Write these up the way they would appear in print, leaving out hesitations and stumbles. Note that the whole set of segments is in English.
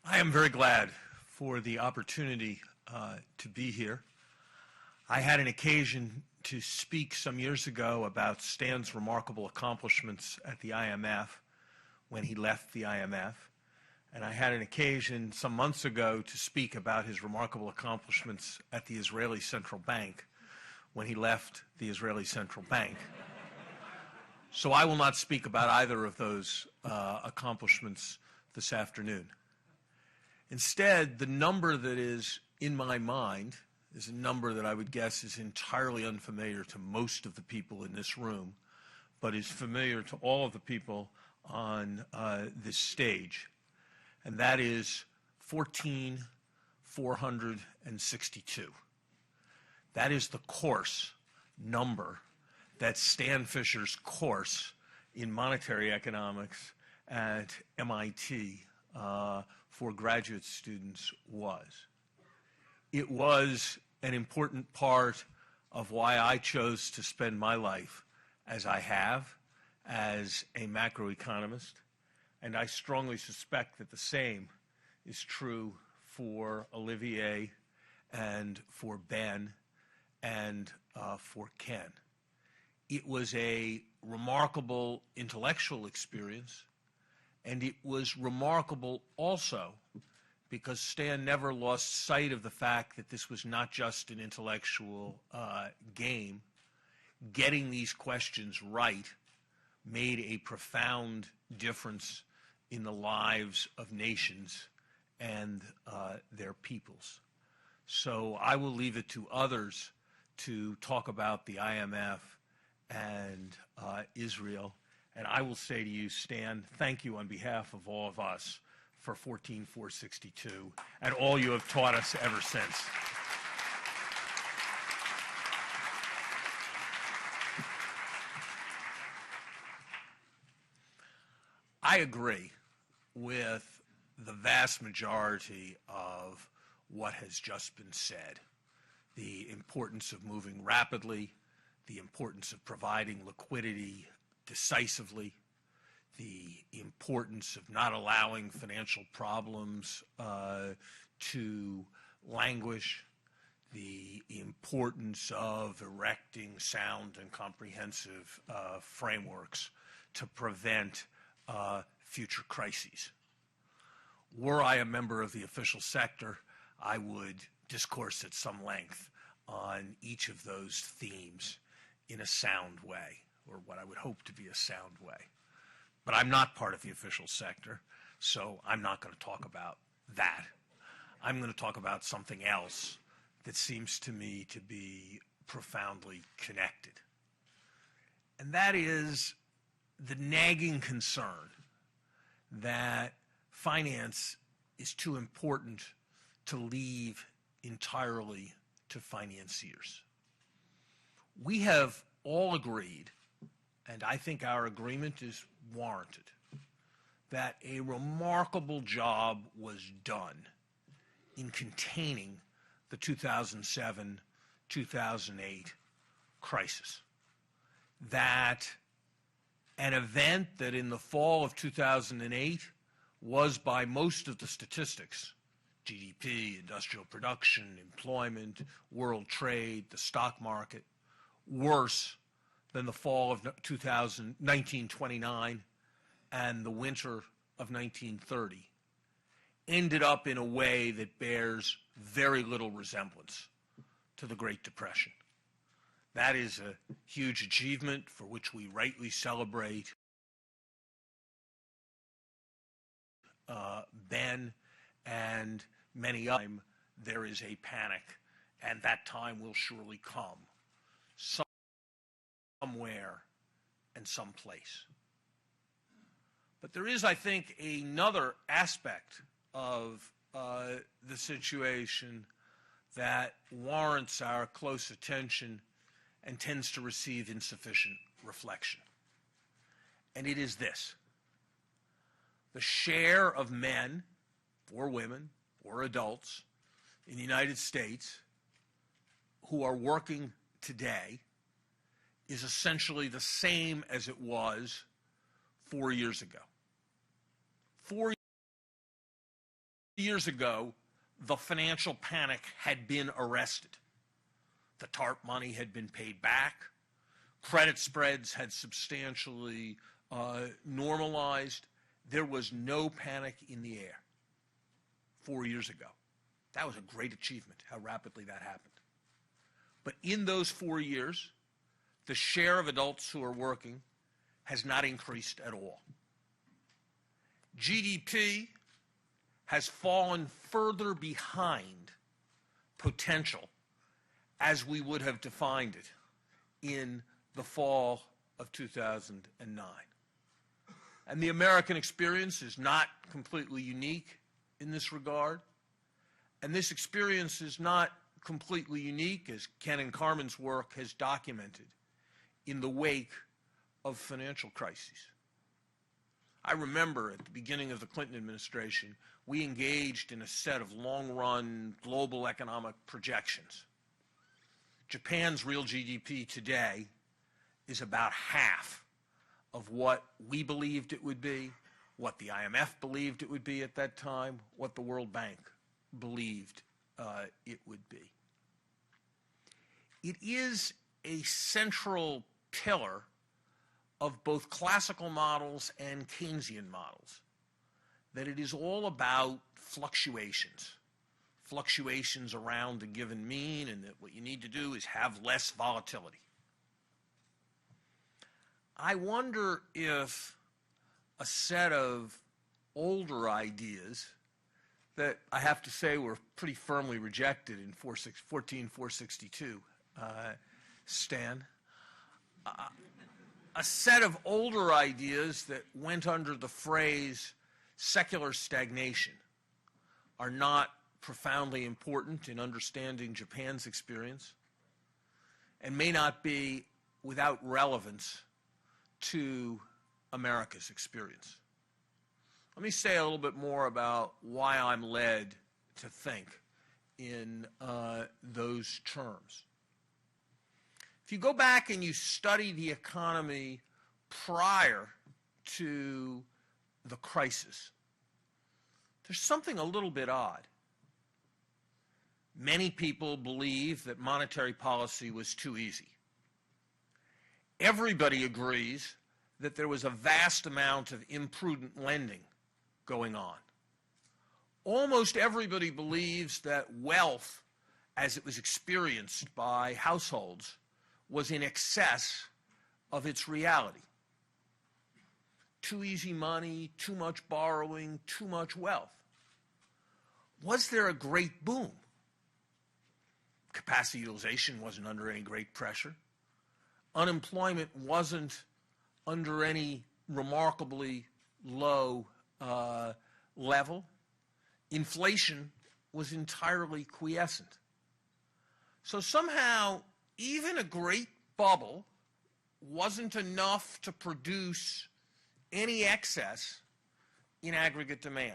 I am very glad for the opportunity to be here. I had an occasion to speak some years ago about Stan's remarkable accomplishments at the IMF when he left the IMF. And I had an occasion some months ago to speak about his remarkable accomplishments at the Israeli Central Bank when he left the Israeli Central Bank. So I will not speak about either of those accomplishments this afternoon. Instead, the number that is in my mind is a number that I would guess is entirely unfamiliar to most of the people in this room, but is familiar to all of the people on this stage, and that is 14,462. That is the course number that Stan Fisher's course in monetary economics at MIT for graduate students was. It was an important part of why I chose to spend my life as I have, as a macroeconomist, and I strongly suspect that the same is true for Olivier and for Ben and for Ken. It was a remarkable intellectual experience, and it was remarkable also because Stan never lost sight of the fact that this was not just an intellectual game. Getting these questions right made a profound difference in the lives of nations and their peoples. So I will leave it to others to talk about the IMF and Israel. And I will say to you, Stan, thank you on behalf of all of us for 14,462 and all you have taught us ever since. I agree with the vast majority of what has just been said. The importance of moving rapidly, the importance of providing liquidity decisively, the importance of not allowing financial problems to languish, the importance of erecting sound and comprehensive frameworks to prevent future crises. Were I a member of the official sector, I would discourse at some length on each of those themes in a sound way, or what I would hope to be a sound way. But I'm not part of the official sector, so I'm not going to talk about that. I'm going to talk about something else that seems to me to be profoundly connected. And that is the nagging concern that finance is too important to leave entirely to financiers. We have all agreed, and I think our agreement is warranted, that a remarkable job was done in containing the 2007-2008 crisis. That an event that in the fall of 2008 was, by most of the statistics, GDP, industrial production, employment, world trade, the stock market, worse than the fall of 1929 and the winter of 1930, ended up in a way that bears very little resemblance to the Great Depression. That is a huge achievement for which we rightly celebrate Ben and many others. There is a panic, and that time will surely come somewhere and someplace. But there is, I think, another aspect of the situation that warrants our close attention and tends to receive insufficient reflection. And it is this: the share of men or women or adults in the United States who are working today is essentially the same as it was 4 years ago. 4 Years ago, the financial panic had been arrested. The TARP money had been paid back. Credit spreads had substantially normalized. There was no panic in the air 4 years ago. That was a great achievement, how rapidly that happened. But in those 4 years, the share of adults who are working has not increased at all. GDP has fallen further behind potential as we would have defined it in the fall of 2009. And the American experience is not completely unique in this regard. And this experience is not completely unique, as Ken and Carmen's work has documented, in the wake of financial crises. I remember at the beginning of the Clinton administration, we engaged in a set of long-run global economic projections. Japan's real GDP today is about half of what we believed it would be, what the IMF believed it would be at that time, what the World Bank believed it would be. It is a central pillar of both classical models and Keynesian models that it is all about fluctuations around a given mean, and that what you need to do is have less volatility. I wonder if a set of older ideas that I have to say were pretty firmly rejected in 14462, Stan, a set of older ideas that went under the phrase secular stagnation are not profoundly important in understanding Japan's experience and may not be without relevance to America's experience. Let me say a little bit more about why I'm led to think in those terms. If you go back and you study the economy prior to the crisis, there's something a little bit odd. Many people believe that monetary policy was too easy. Everybody agrees that there was a vast amount of imprudent lending going on. Almost everybody believes that wealth, as it was experienced by households, was in excess of its reality. Too easy money, too much borrowing, too much wealth. Was there a great boom? Capacity utilization wasn't under any great pressure. Unemployment wasn't under any remarkably low level. Inflation was entirely quiescent. So somehow, even a great bubble wasn't enough to produce any excess in aggregate demand.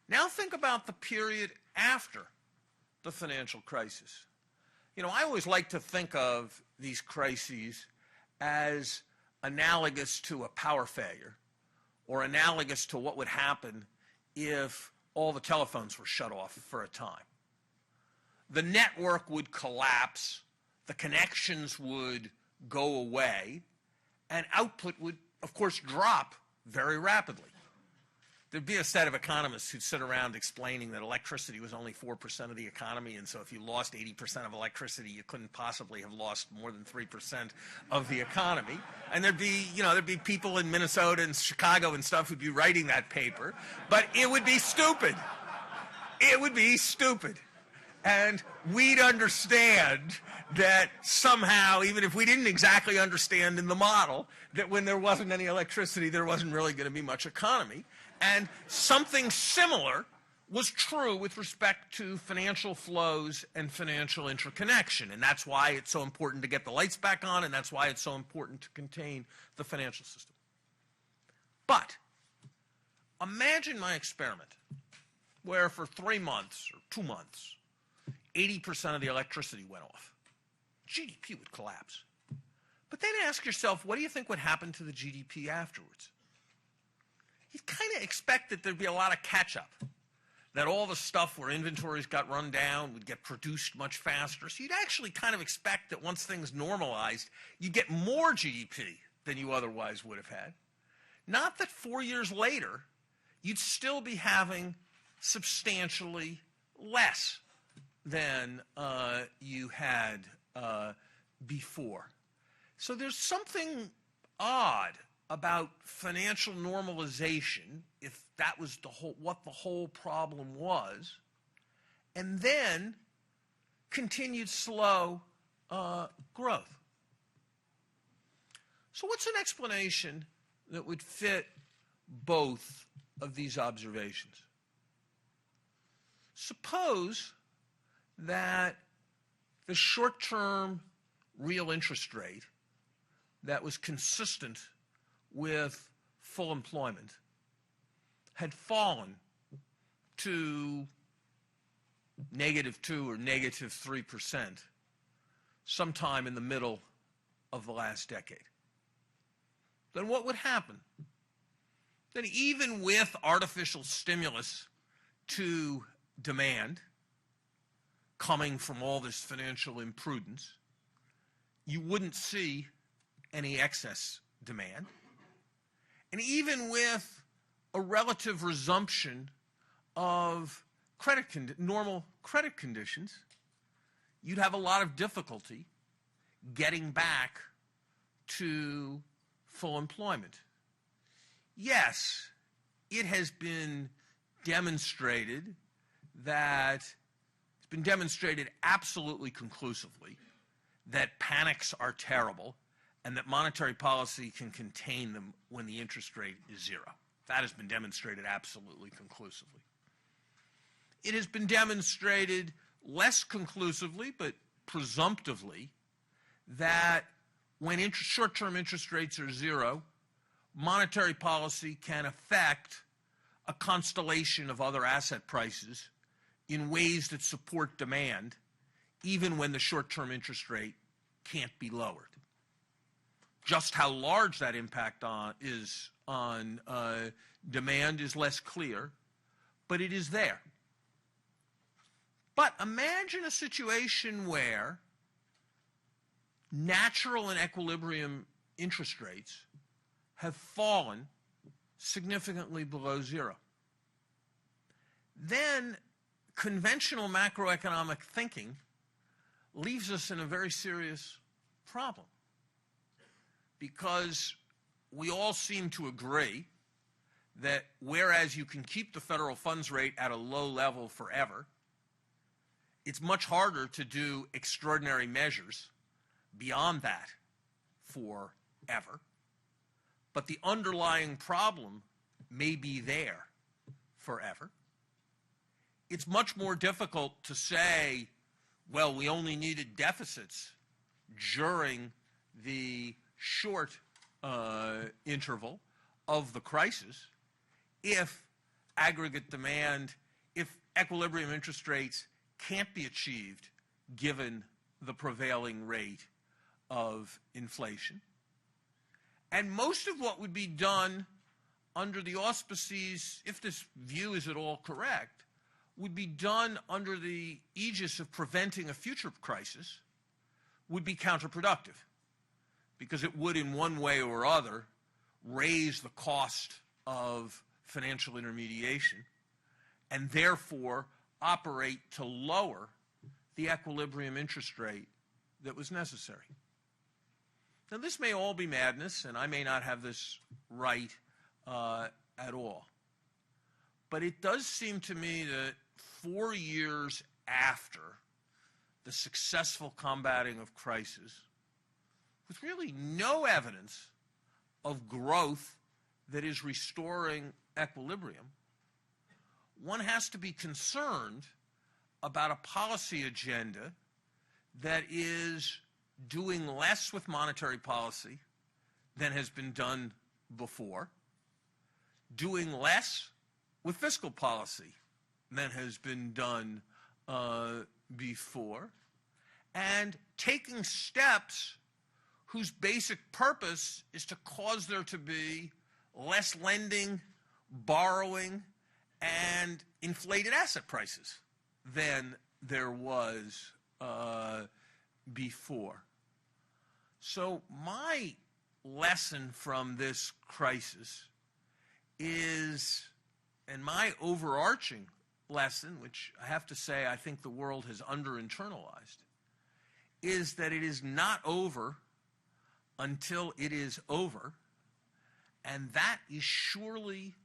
Now think about the period after the financial crisis. You know, I always like to think of these crises as analogous to a power failure, or analogous to what would happen if all the telephones were shut off for a time. The network would collapse, the connections would go away, and output would, of course, drop very rapidly. There'd be a set of economists who'd sit around explaining that electricity was only 4% of the economy, and so if you lost 80% of electricity, you couldn't possibly have lost more than 3% of the economy. And there'd be people in Minnesota and Chicago and stuff who'd be writing that paper, but it would be stupid. It would be stupid. And we'd understand that somehow, even if we didn't exactly understand in the model, that when there wasn't any electricity, there wasn't really going to be much economy. And something similar was true with respect to financial flows and financial interconnection. And that's why it's so important to get the lights back on, and that's why it's so important to contain the financial system. But imagine my experiment where for 3 months or 2 months, 80% of the electricity went off. GDP would collapse. But then ask yourself, what do you think would happen to the GDP afterwards? You'd kind of expect that there'd be a lot of catch-up. that all the stuff where inventories got run down would get produced much faster. So you'd actually kind of expect that once things normalized, you'd get more GDP than you otherwise would have had. Not that 4 years later, you'd still be having substantially less than you had before. So there's something odd about financial normalization, if that was what the whole problem was, and then continued slow growth. So what's an explanation that would fit both of these observations? Suppose that the short-term real interest rate that was consistent with full employment had fallen to -2 or -3% sometime in the middle of the last decade. Then what would happen? Then even with artificial stimulus to demand coming from all this financial imprudence, you wouldn't see any excess demand. And even with a relative resumption of normal credit conditions, you'd have a lot of difficulty getting back to full employment. Yes, it has been demonstrated absolutely conclusively that panics are terrible and that monetary policy can contain them when the interest rate is zero. That has been demonstrated absolutely conclusively. It has been demonstrated less conclusively, but presumptively, that when short-term interest rates are zero, monetary policy can affect a constellation of other asset prices in ways that support demand, even when the short-term interest rate can't be lowered. Just how large that impact is on demand is less clear, but it is there. But imagine a situation where natural and equilibrium interest rates have fallen significantly below zero. Then conventional macroeconomic thinking leaves us in a very serious problem, because we all seem to agree that whereas you can keep the federal funds rate at a low level forever, it's much harder to do extraordinary measures beyond that forever. But the underlying problem may be there forever. It's much more difficult to say, well, we only needed deficits during the short interval of the crisis if aggregate demand, if equilibrium interest rates can't be achieved given the prevailing rate of inflation. And most of what would be done under the auspices, if this view is at all correct, would be done under the aegis of preventing a future crisis, would be counterproductive, because it would in one way or other raise the cost of financial intermediation and therefore operate to lower the equilibrium interest rate that was necessary. Now, this may all be madness, and I may not have this right at all. But it does seem to me that 4 years after the successful combating of crisis, with really no evidence of growth that is restoring equilibrium, one has to be concerned about a policy agenda that is doing less with monetary policy than has been done before, doing less with fiscal policy than has been done before, and taking steps whose basic purpose is to cause there to be less lending, borrowing, and inflated asset prices than there was before. So my lesson from this crisis is, and my overarching lesson, which I have to say I think the world has under-internalized, is that it is not over until it is over, and that is surely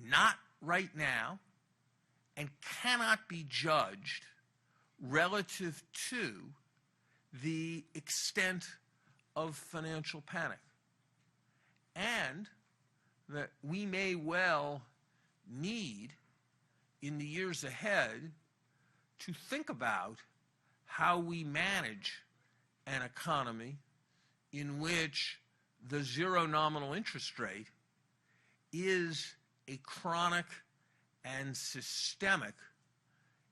not right now and cannot be judged relative to the extent of financial panic. And that we may well need, in the years ahead, to think about how we manage an economy in which the zero nominal interest rate is a chronic and systemic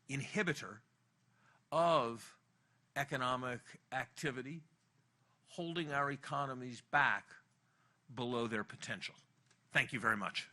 inhibitor of economic activity, holding our economies back below their potential. Thank you very much.